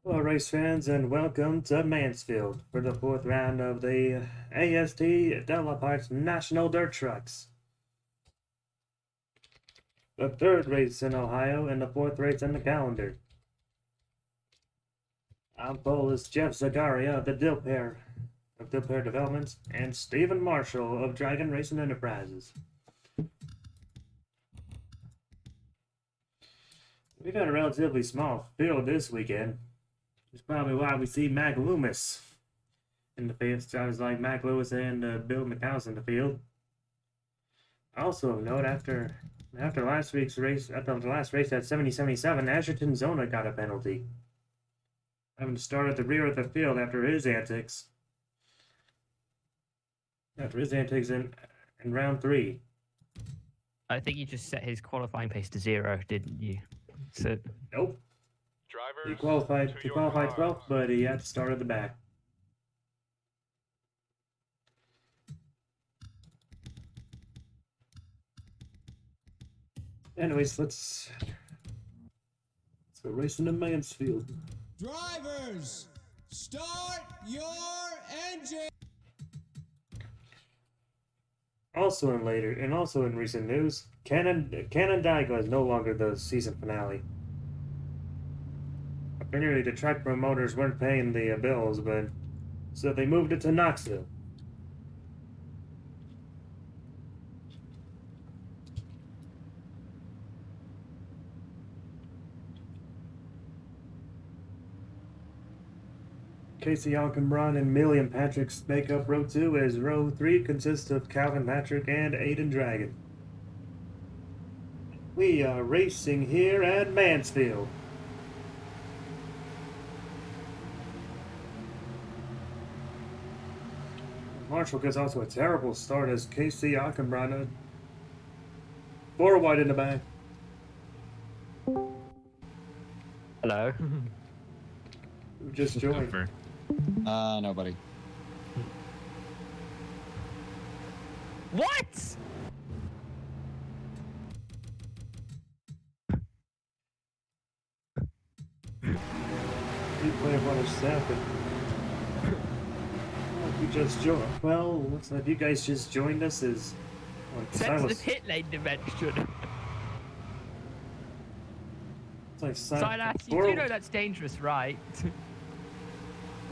Hello, race fans, and welcome to Mansfield for the fourth round of the AST Delaparts National Dirt Trucks. The third race in Ohio and the fourth race in the calendar. On pole is Jeff Zagaria of the Delapair Developments and Stephen Marshall of Dragon Racing Enterprises. We've had a relatively small field this weekend. It's probably why we see Mac Loomis in the field. Sounds like Mac Lewis and Bill McHouse in the field. Also of note, after last race at 70-77, Asherton Zona got a penalty, having to start at the rear of the field after his antics. In round 3. I think you just set his qualifying pace to 0, didn't you? So Nope. Drivers, He qualified 12th, but he had to start at the back. Anyways, let's go racing in Mansfield. Drivers, start your engine. Also in recent news, Canandaigua is no longer the season finale. Apparently, the track promoters weren't paying the bills, but so they moved it to Knoxville. Casey Alkenbrand and Milliam Patrick's make up row 2, as row 3 consists of Calvin Patrick and Aiden Dragon. We are racing here at Mansfield. Marshall gets off to a terrible start as Casey Alkenbrand 4 wide in the back. hello. Who just joined? Nobody. What? Replay of what has happened. You just joined. Well, looks like you guys just joined us as That's the pit lane dimension. It's like Silas, you do know that's dangerous, right?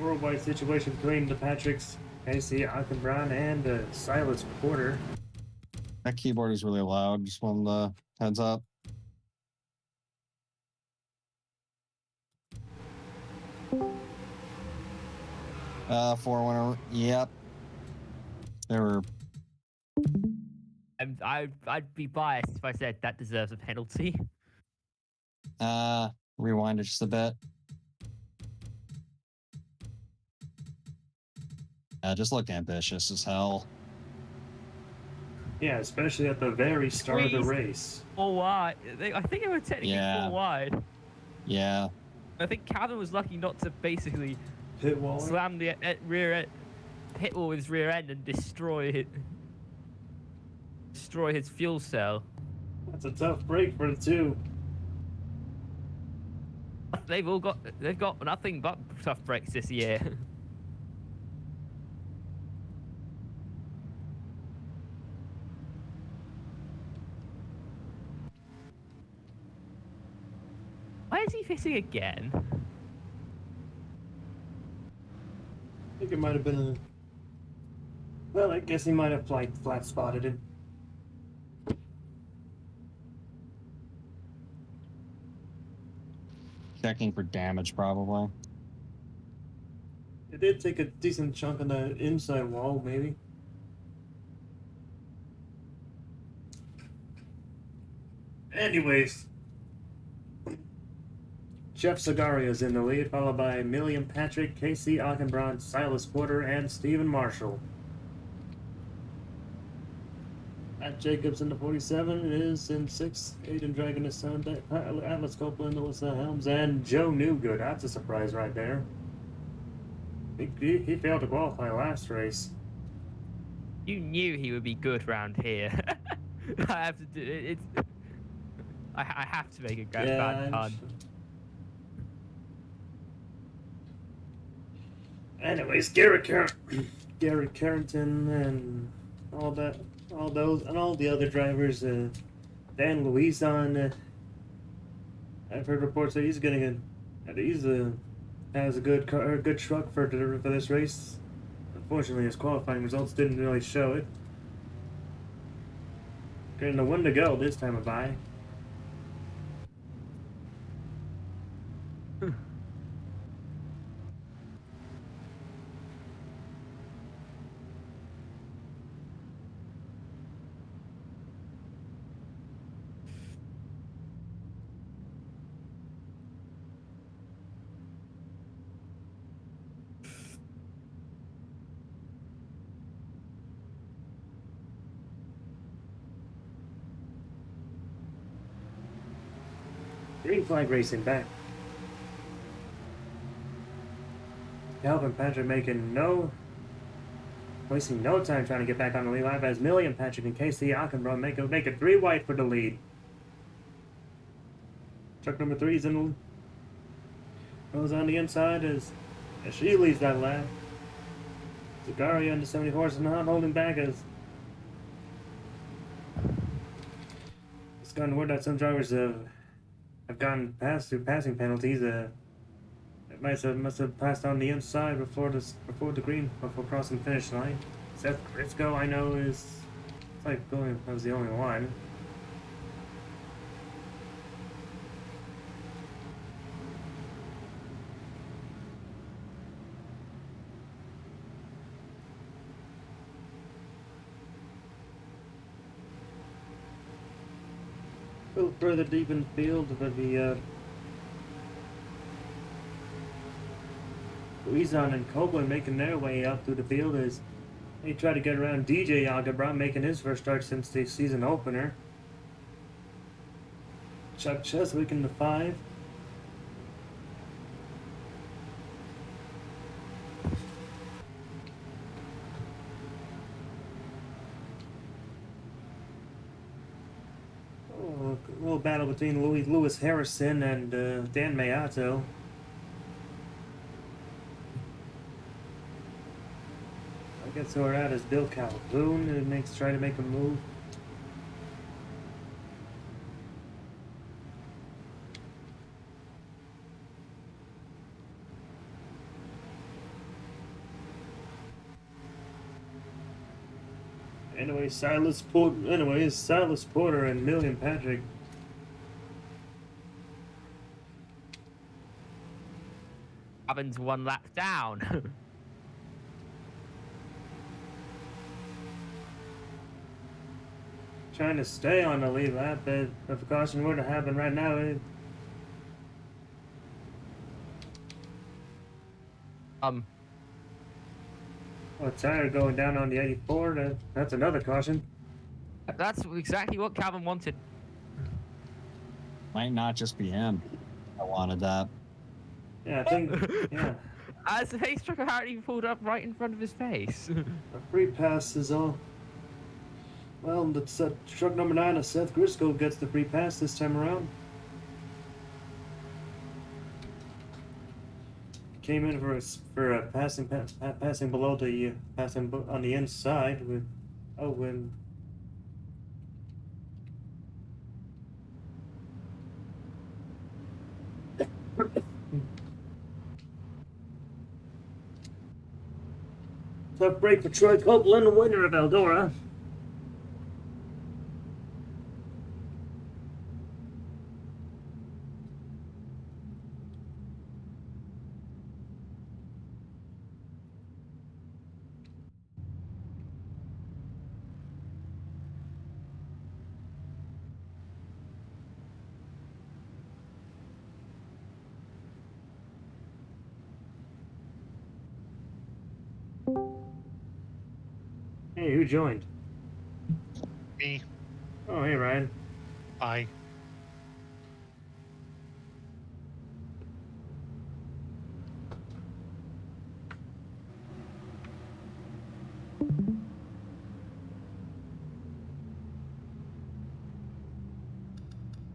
worldwide situation between the Patricks, Casey Alkenbrand, and Silas Porter. That keyboard is really loud. Just one heads up. Four-winner. Yep. They were. I'd be biased if I said that deserves a penalty. Rewind it just a bit. Just looked ambitious as hell. Yeah, especially at the very start of the Squeeze. race. 4 wide. I think they were technically 4 wide. Yeah. I think Calvin was lucky not to basically Pit wall. slam the pit wall with his rear end and destroy his fuel cell. That's a tough break for the two. They've got nothing but tough breaks this year. Why is he fitting again? I think it might have been a... Well, I guess he might have flat spotted it. Checking for damage, probably. It did take a decent chunk on the inside wall, maybe. Anyways, Jeff Zagaria is in the lead, followed by Milliam Patrick, Casey Alkenbrand, Silas Porter, and Stephen Marshall. Matt Jacobs in the 47 is in 6th. Aiden Dragon is 7th. Atlas Copeland, Alyssa Helms, and Joe Newgood. That's a surprise right there. He failed to qualify last race. You knew he would be good round here. I have to do it. I have to make a bad pun. Anyways, Garrett Carrington and all that, all those, and all the other drivers. Dan Luizon. I've heard reports that he's getting has a good car, a good truck for this race. Unfortunately, his qualifying results didn't really show it. Getting the one to go this time of by. Green flag racing back. Calvin Patrick wasting no time trying to get back on the lead lap as Millie and Patrick and Casey Ockenbro make it 3 wide for the lead. Truck number 3 is goes on the inside as she leads that lap. Zagari under 70 horse not holding back as it's gotten word that some drivers have gone past through passing penalties. It must have passed on the inside before crossing the finish line. Seth Briscoe, I know, is like going. That was the only one. A little further deep in the field, but the Luizon and Copeland making their way up through the field as they try to get around DJ Algebra, making his first start since the season opener. Chuck Cheswick in the 5. Oh, a little battle between Lewis Harrison and Dan Mayato. Gets her out as Bill Calhoun and try to make a move. Silas Porter and Million Patrick. Evans 1 lap down. Trying to stay on the lead lap, but if a caution were to happen right now, tire going down on the 84. That's another caution. That's exactly what Calvin wanted. Might not just be him. I wanted that. Yeah, I think. Yeah. As the face truck apparently pulled up right in front of his face. A free pass is all. Well, that's truck number 9 of Seth Briscoe gets the free pass this time around. Came in for a passing below the passing on the inside with Owen. Tough break for Troy Copeland, winner of Eldora. Hey, who joined? Me. Oh, hey, Ryan. I.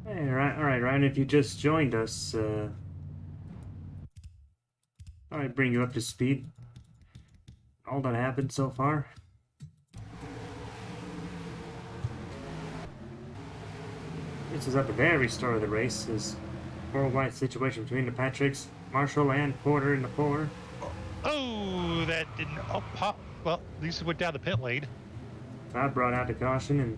Hey, all right, Ryan. If you just joined us, I bring you up to speed. all that happened so far. This is at the very start of the race. Is 4 wide situation between the Patricks, Marshall, and Porter in the 4. Oh, that didn't. Oh, pop. Well, at least it went down the pit lane. That brought out the caution, and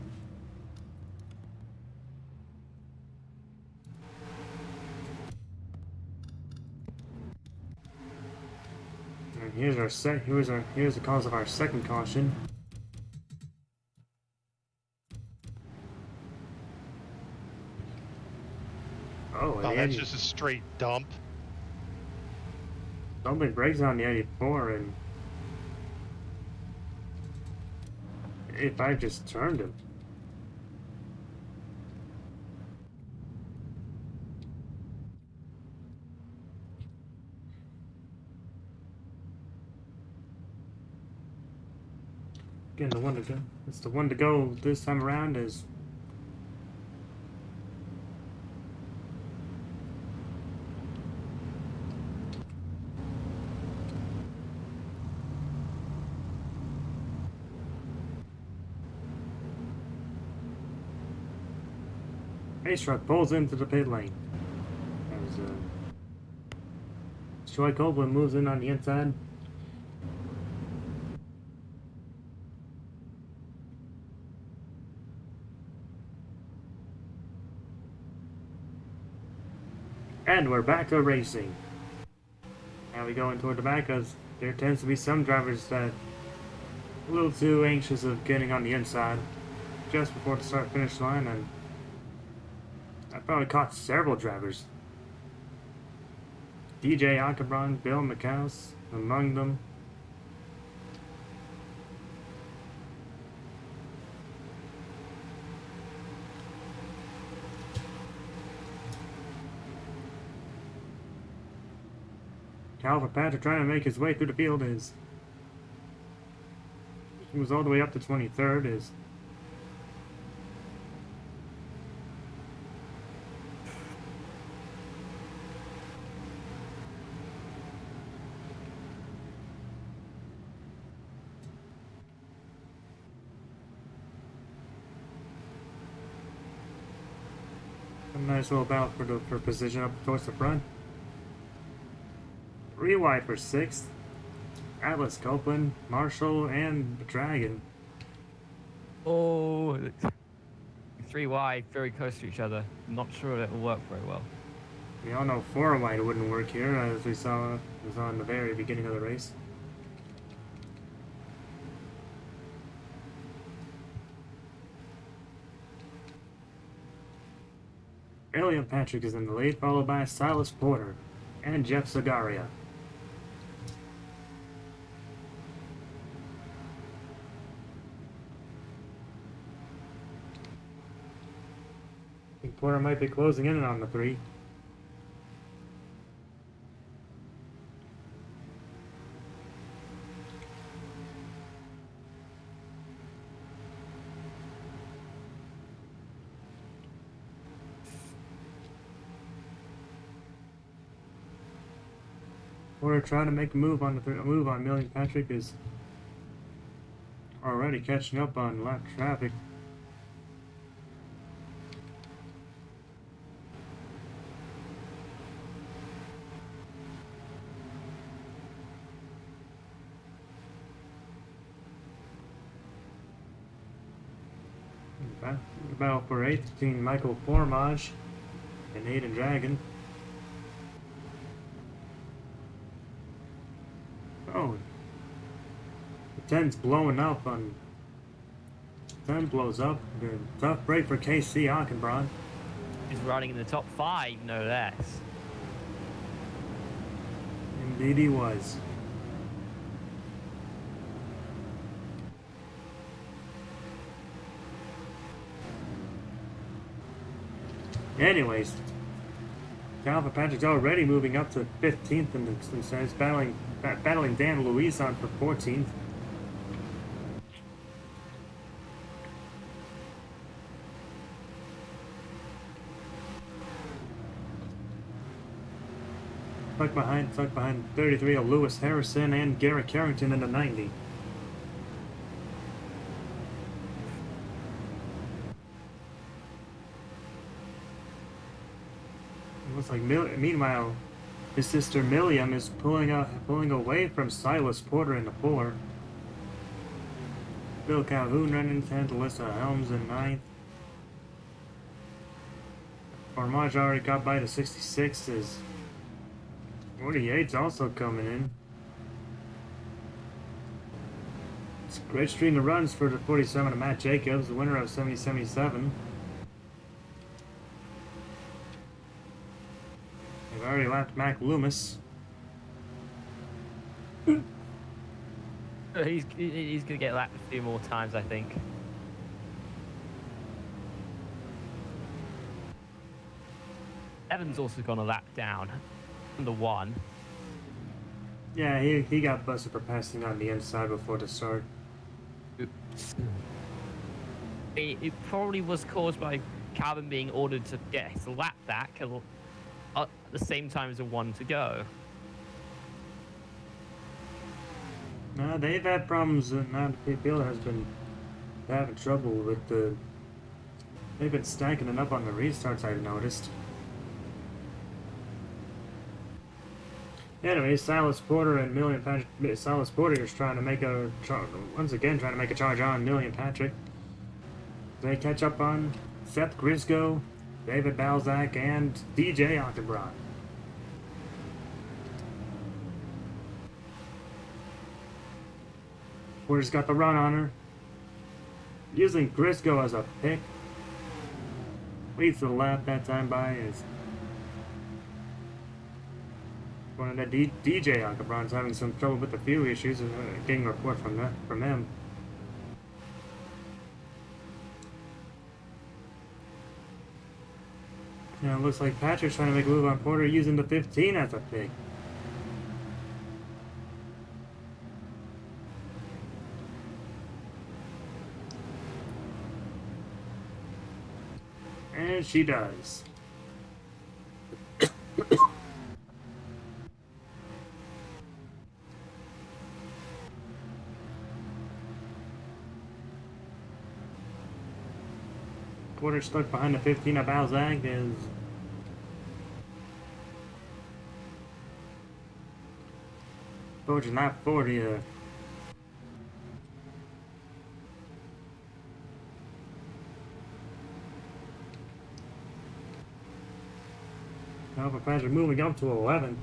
here's our here's the cause of our second caution. Oh, Oh, and that's just a straight dump. something breaks on the 84, and 85 just turned him. Again, the one to go. It's the one to go this time around is. Ace truck pulls into the pit lane. As Troy Copeland moves in on the inside. And we're back to racing. Now we go into toward the back because there tends to be some drivers that a little too anxious of getting on the inside just before the start finish line, and I probably caught several drivers. DJ Acabron, Bill McCouse among them. Calvin Patrick trying to make his way through the field is. He was all the way up to 23rd. Is. A nice little battle for position up towards the front. 3 wide for 6th. Atlas Copeland, Marshall, and the Dragon. Oh, 3 wide, very close to each other. Not sure that will work very well. We all know 4 wide wouldn't work here, as we saw in the very beginning of the race. Elliot Patrick is in the lead, followed by Silas Porter and Jeff Zagaria. I think Porter might be closing in on the 3. Porter trying to make a move on Million. Patrick is already catching up on lap traffic. Battle for 8th between Michael Formage and Aiden Dragon. Oh, the 10's blowing up on. 10 blows up. Good. Tough break for KC Ockenbron. He's running in the top 5, no less. Indeed he was. Anyways, Calvin Patrick's already moving up to 15th and is battling Dan Luis on for 14th. Tucked behind 33 of Lewis Harrison and Garrett Carrington in the 90. looks like meanwhile, his sister Milliam is pulling away from Silas Porter in the 4. Bill Calhoun running 10th, Alyssa Helms in 9th. Formage already got by the 66. Is 48's also coming in. It's a great string of runs for the 47 of Matt Jacobs, the winner of 70-77. They've already lapped Mac Loomis. He's gonna get lapped a few more times, I think. Evan's also gone a lap down from the 1. Yeah, he got busted for passing on the inside before the start. Oops. It probably was caused by Calvin being ordered to get his lap back at the same time as the 1 to go. No, they've had problems. Now the field has been having trouble with the. They've been stacking it up on the restarts, I've noticed. Anyway, Silas Porter and Million Patrick. Silas Porter is trying to make once again trying to make a charge on Million Patrick. They catch up on Seth Grisco, David Balzac, and DJ Octobron. Porter's got the run on her. Using Grisco as a pick. Leads to the lap that time by is one of the DJ Octobron's having some trouble with a few issues and getting a report from him. Now it looks like Patrick's trying to make a move on Porter using the 15 as a pick. And she does. Porter stuck behind the 15 of Balzac is approaching lap 40. Now Patrick moving up to 11.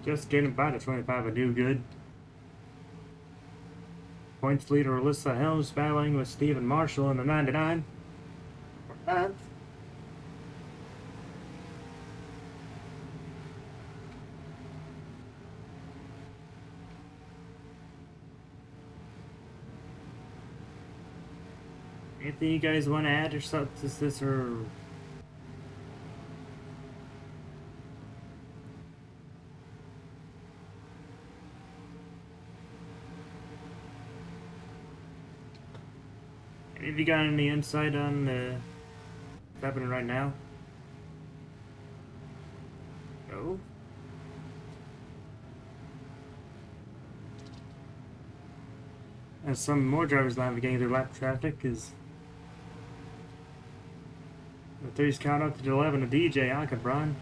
Just getting by the 25 of Do Good. Points leader Alyssa Helms battling with Stephen Marshall in the 99. For 9th. Anything you guys want to add or something to this or? Have you got any insight on what's happening right now? No? As some more drivers navigating their lap traffic is the 3's count up to 11 of DJ Octobron.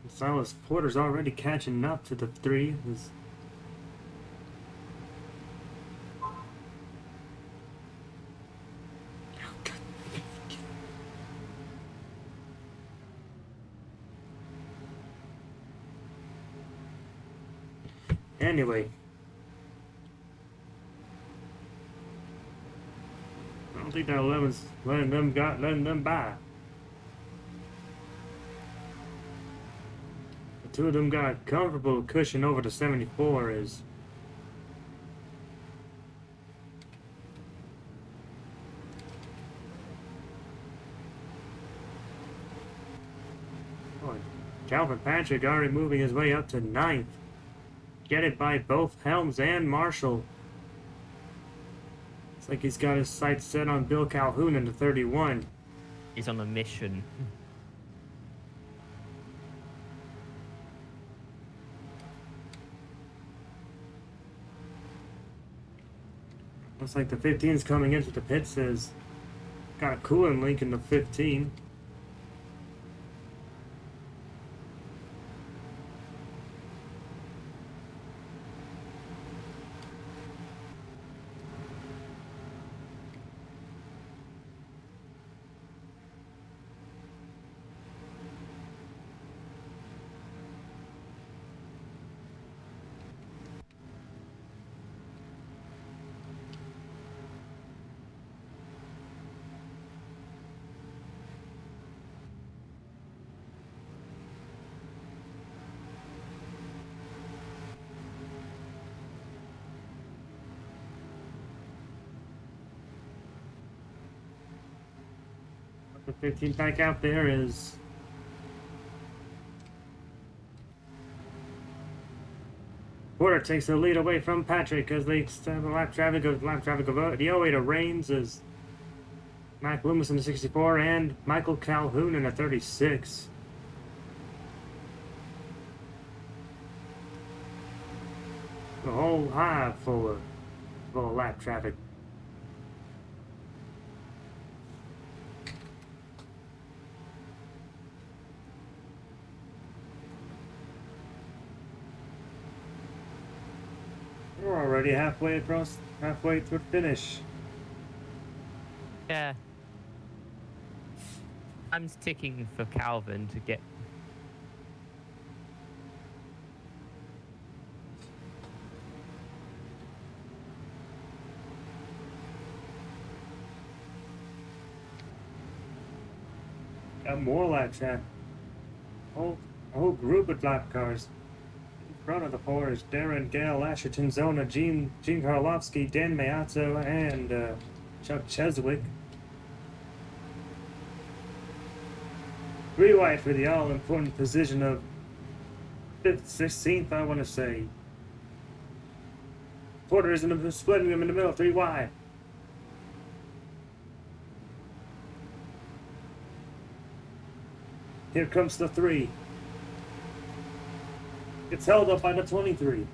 Silas Porter's already catching up to the 3. Anyway, I don't think that 11's letting them by. The 2 of them got a comfortable cushion over the 74 is. Boy, Calvin Patrick already moving his way up to 9th. Get it by both Helms and Marshall. It's like he's got his sights set on Bill Calhoun in the 31. He's on a mission. Looks like the 15's coming into the pit. Says got a coolant leak in the 15. The 15 back out there is Porter takes the lead away from Patrick as they start the lap traffic of the 08 to Reigns as Mac Loomis in the 64 and Michael Calhoun in the 36. The whole hive full of lap traffic. We're already halfway through the finish. Yeah. I'm ticking for Calvin to get. Got more lap traffic. A whole group of lap cars. In front of the four is Darren, Gale, Asherton, Zona, Gene Karlovsky, Dan Mayazzo, and Chuck Cheswick. 3 wide for the all-important position of 5th, 16th, I want to say. Porter is splitting them in the middle, 3 wide. Here comes the 3. It's held up by the 23.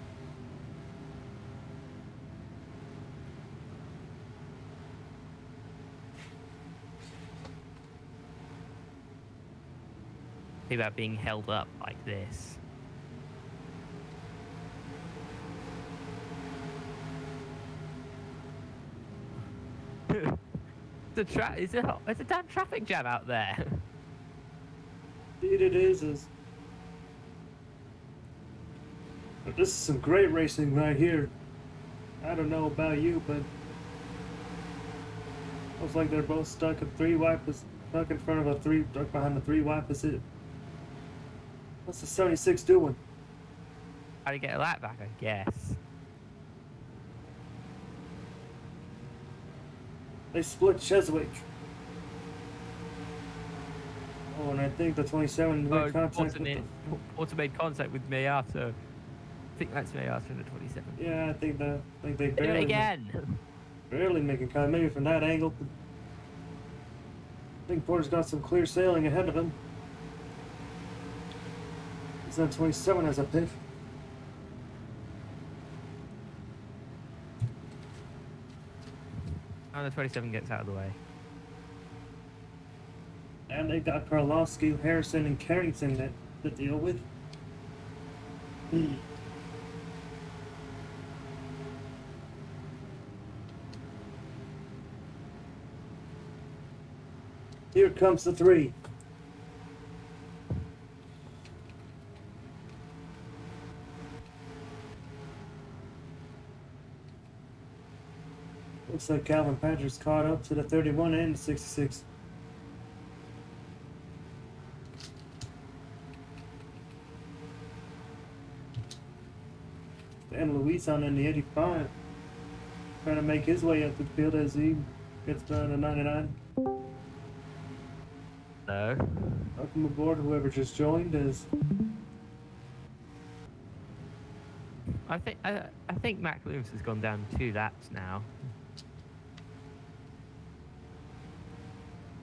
About being held up like this. It's a damn traffic jam out there. Indeed it is. But this is some great racing right here. I don't know about you, but looks like they're both stuck in 3 wide, stuck in front of a 3, stuck behind the 3 wide position. What's the 76 doing? How to get a lap back, I guess. They split Cheswick. Oh, and I think the 27 made contact with the... Porter made contact with Mayata. I think that's Mayata in the 27. Yeah, I think they Do barely... it again! Barely making contact, maybe from that angle. I think Porter's got some clear sailing ahead of him. He's on 27 as a pick. And the 27 gets out of the way. And they got Karlovsky, Harrison, and Carrington to deal with. Here comes the 3. Looks like Calvin Patrick's caught up to the 31 and the 66. And Luis on in the 85. Trying to make his way up the field as he gets down to 99. No. Welcome aboard, whoever just joined us. I think Mac Loomis has gone down 2 laps now.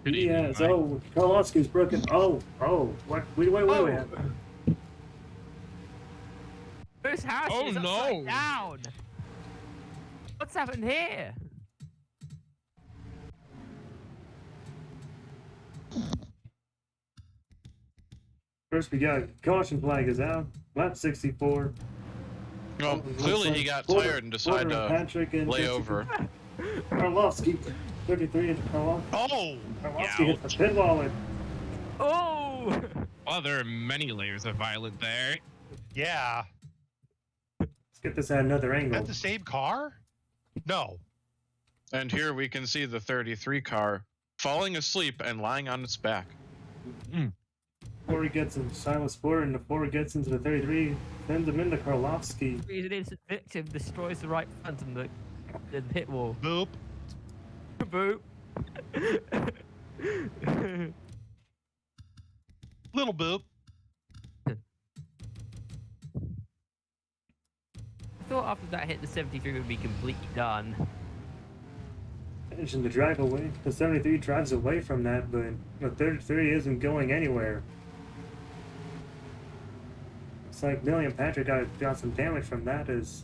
Good evening, Yes, Mike. oh, Karlovsky's broken. Oh, wait. Bruce Harrison Oh, is no. upside down. What's happened here? First, we got caution flag is out. Lap 64. Well, Looks clearly like he got Porter- tired and decided Porter and to Patrick and lay Jessica over. Karlovsky, 33 into Karlovsky. Oh! Karlovsky hits the pit wall and Oh! Well, there are many layers of violet there. Yeah. let's get this at another Is angle. that the same car? No. And here we can see the 33 car falling asleep and lying on its back. Before he gets in Silas Porter and before he gets into the 33, sends him into Karlovsky. He's an innocent victim, destroys the right front and the pit wall. Boop. Boop. Little boop. I thought after that hit, the 73 would be completely done. Managing to drive away. The 73 drives away from that, but the 33 isn't going anywhere. It's like Millie and Patrick got some damage from that as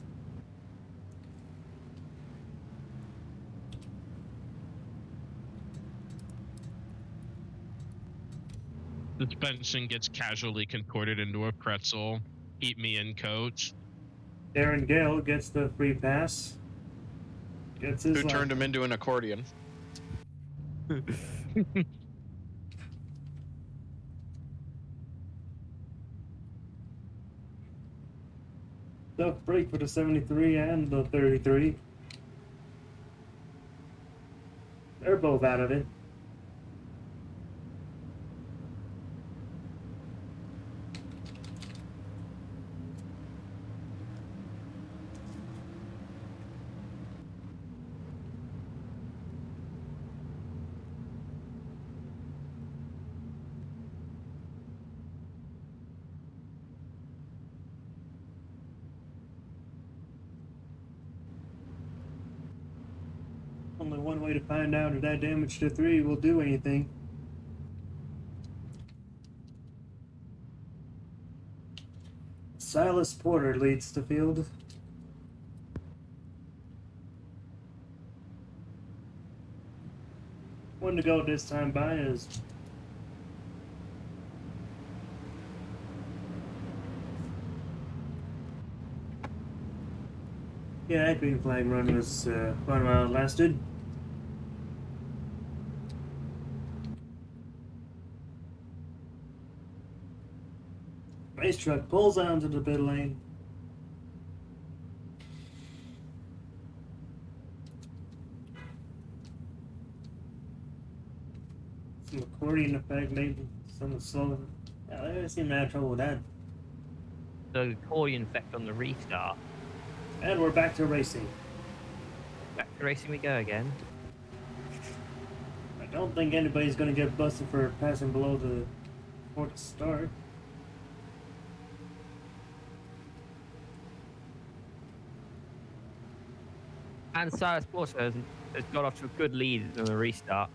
Suspension gets casually contorted into a pretzel. Eat me in, coach. Darren Gale gets the free pass. Gets his Who turned him into an accordion? tough break for the 73 and the 33. They're both out of it. Only one way to find out if that damage to 3 will do anything. Silas Porter leads the field. One to go this time by is yeah, that green flag run was fun while it lasted. Race truck pulls out into the pit lane. Some accordion effect, maybe some slow. Yeah, they seem to have trouble with that. The accordion effect on the restart. And we're back to racing. Back to racing we go again. I don't think anybody's going to get busted for passing below the fourth start. And Cyrus Porter has got off to a good lead in the restart.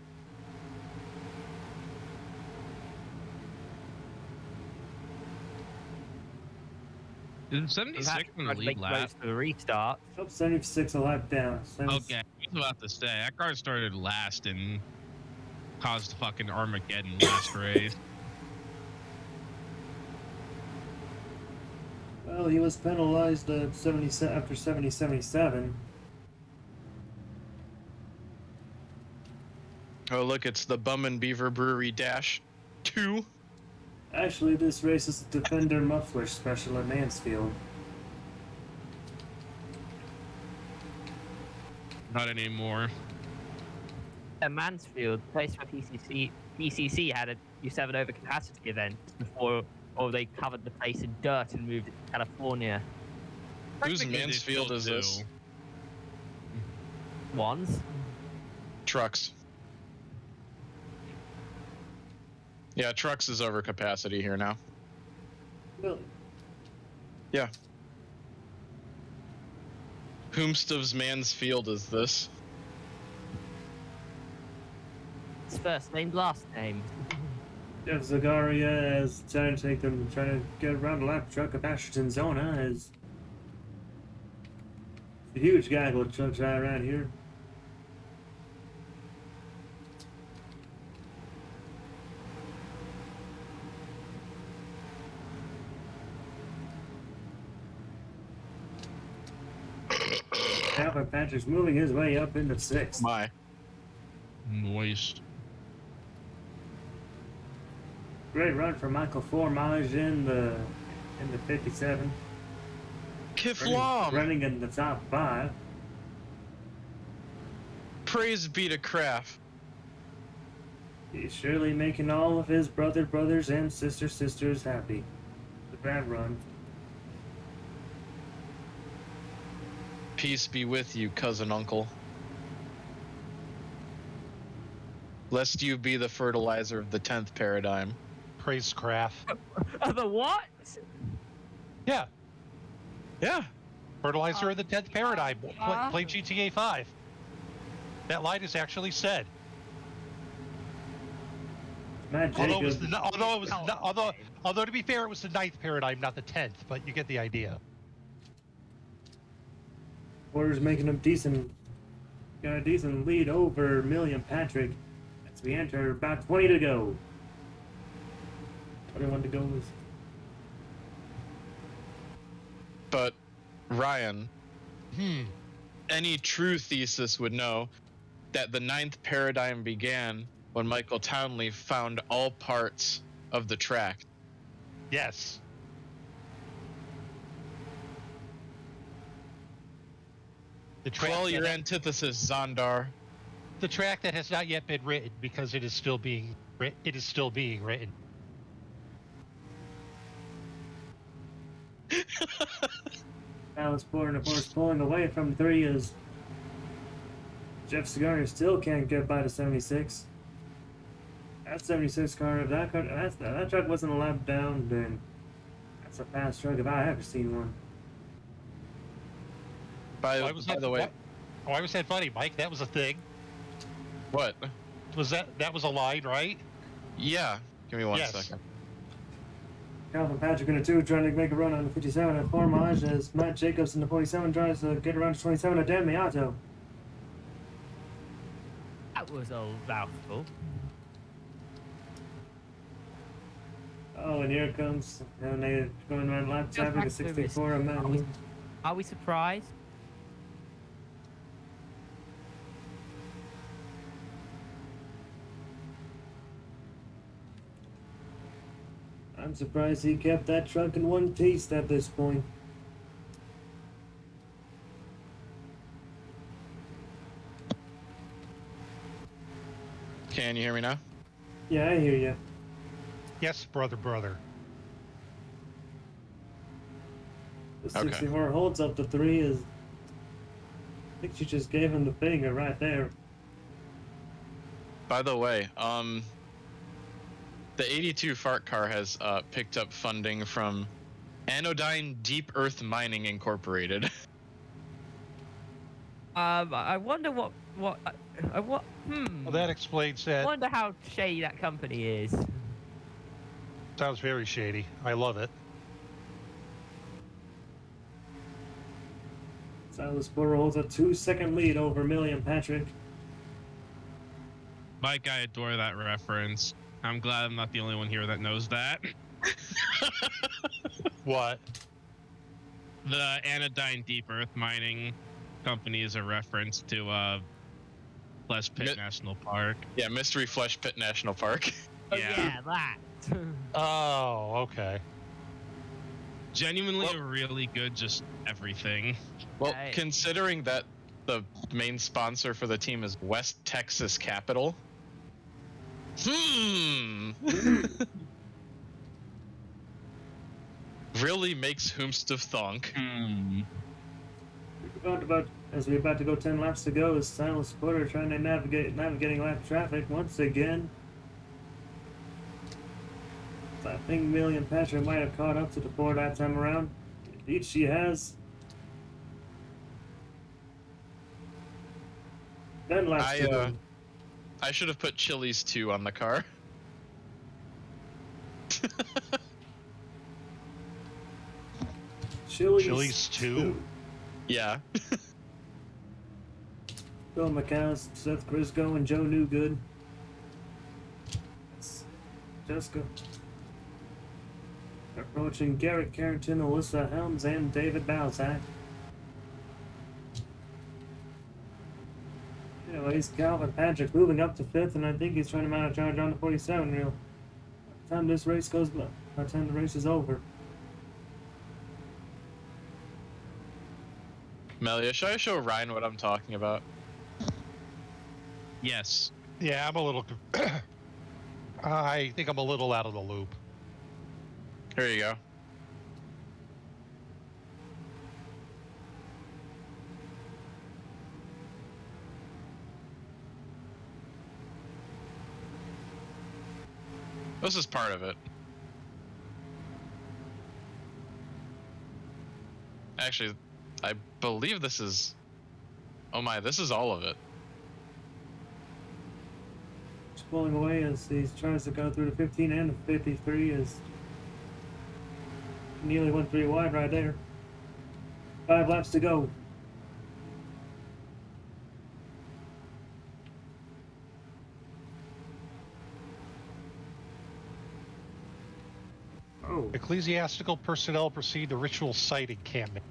Is 76 in the lead lap? For the restart. Oh, 76 a lap down. Okay, I was about to say, that car started last and caused fucking Armageddon last race. Well, he was penalized after 70-77. Oh, look, it's the Bum and Beaver Brewery Dash 2. Actually, this race is a Defender Mufflers special at Mansfield. Not anymore. At Mansfield, place where PCC had a U7 overcapacity event before, or they covered the place in dirt and moved it to California. Whose Technically, they Mansfield still is this? do. Ones. Trucks. Yeah, Trucks is over capacity here now. Really? Yeah. Whomstof's Mansfield is this? It's first name, last name. Jeff Zagaria is trying to take them, trying to get around the lap truck of Ashton Zona is a huge gaggle of trucks right around here. Calvin Patrick's moving his way up into 6th. My. Moist. Great run for Michael Formage in the 57. Kiflam! Running in the top 5. Praise be to Kraft. He's surely making all of his brothers and sisters happy with that run. Peace be with you, cousin uncle. Lest you be the fertilizer of the 10th paradigm. Praise Craft. The what? Yeah. Yeah. Fertilizer of the 10th paradigm. Play GTA 5. That line is actually said. Matt Although, Jacobs, although to be fair, it was the 9th paradigm, not the 10th, but you get the idea. Porter's making a decent lead over Million Patrick as we enter about 20 to go. 21 to go. But, Ryan, any true thesis would know that the 9th paradigm began when Michael Townley found all parts of the track. Yes. The track Quell your that- antithesis, Zondar. the track that has not yet been written because it is still being written. Alice Porter, of course, pulling away from 3 as Jeff Segarra still can't get by to 76. That 76 car, if that truck wasn't a lap down, then that's a fast truck if I ever seen one. By Why the way, why was that funny, Mike? That was a thing. what? That was a line, right? Yeah. Give me one Yes. second. Calvin Patrick in the 2 trying to make a run on the 57 at Formage as Matt Jacobs in the 47 tries to get around to 27 at Dan Miato. That was a mouthful. Oh, and here comes, and they're going around lap traffic at 64 a minute. Are we surprised? I'm surprised he kept that truck in one piece at this point. Can you hear me now? Yeah, I hear you. Yes, brother. The Okay. 64 holds up to 3 is. I think she just gave him the finger right there. By the way, the 82 fart car has picked up funding from Anodyne Deep Earth Mining Incorporated. I wonder what. Well, that explains I that. wonder how shady that company is. Sounds very shady. I love it. Silas Porter holds a 2-second lead over Million Patrick. Mike, I adore that reference. I'm glad I'm not the only one here that knows that. What? The Anodyne Deep Earth Mining Company is a reference to Flesh Pit Mi- National Park. Yeah, Mystery Flesh Pit National Park. Oh, Yeah. that. Oh, okay. Genuinely Well- a really good just everything. Well, Right. considering that the main sponsor for the team is West Texas Capital. Really makes Whomstuff thunk. As we're about to go 10 laps to go, is Silas Porter trying to navigating lap traffic once again. So I think Million Patrick might have caught up to the Ford that time around. Indeed, she has. 10 laps to go. I should have put Chili's 2 on the car. Chili's 2? Yeah. Bill McCown, Seth Crisco, and Joe Newgood. Jessica. Approaching Garrett Carrington, Alyssa Helms, and David Balzac. Anyways, Calvin Patrick moving up to 5th, and I think he's trying to mount a charge on the 47 reel. By the time this race goes, by the time the race is over. Melia, should I show Ryan what I'm talking about? Yes. Yeah, I'm a little. I think I'm a little out of the loop. Here you go. This is part of it. Actually, I believe this is... Oh my, this is all of it. Just pulling away as he tries to go through the 15 and the 53 as nearly went 3 wide right there. 5 laps to go. Oh, Ecclesiastical personnel proceed to ritual site encampment.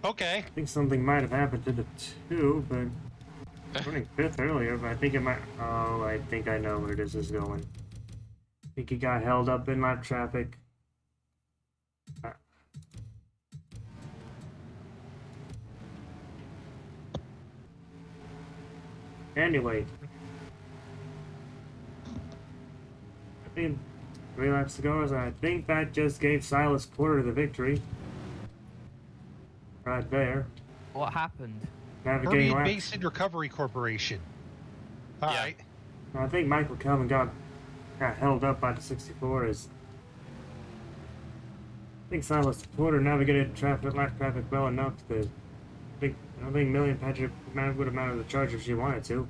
Okay. I think something might have happened to the 2, but running 5th earlier, but I think it might... Oh, I think I know where this is going. I think he got held up in lap traffic. Anyway. I think 3 laps to go, and I think that just gave Silas Porter the victory. Right there. What happened? Navigating Permian laps. Basin Recovery Corporation. All Yeah. right. I think Michael Calvin got held up by the 64 as I think Silas Porter navigated lap traffic well enough to I don't think Million Patrick would have mounted the charge if she wanted to.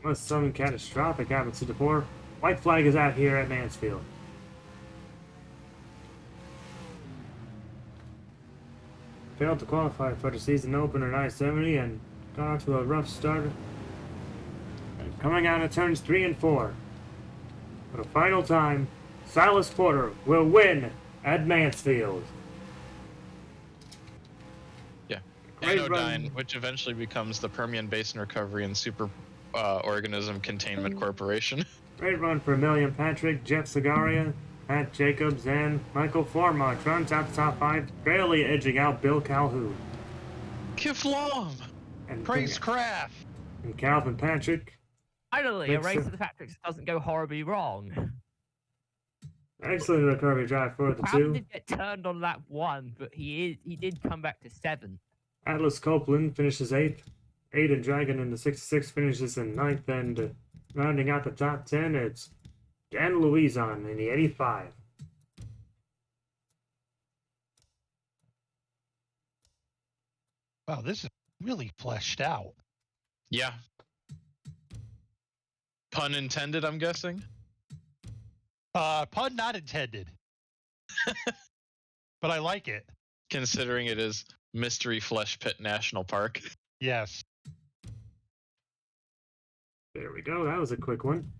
Unless something catastrophic happens to the 4. White flag is out here at Mansfield. Failed to qualify for the season opener at I-70 and got off to a rough start. Coming out of turns 3 and 4. For the final time, Silas Porter will win at Mansfield. Yeah. Great Anodyne, run. which eventually becomes the Permian Basin Recovery and Super Organism Containment Corporation. Great run for Million Patrick, Jeff Sagaria, Pat Jacobs, and Michael Formont runs out the top 5, barely edging out Bill Calhoun. Kiflam! And, Praise craft. and Calvin Patrick. Finally, a Makes race sense. of the Patricks doesn't go horribly wrong. Excellent recovery drive for the Calvin 2. did get turned on lap 1, but he did come back to 7. Atlas Copeland finishes 8th. Aiden Dragon in the 66 finishes in 9th, and rounding out the top 10, it's Dan Louison in the 85. Wow, this is really fleshed out. Yeah. Pun intended, I'm guessing. Pun not intended. But I like it. Considering it is Mystery Flesh Pit National Park. Yes. There we go, that was a quick one.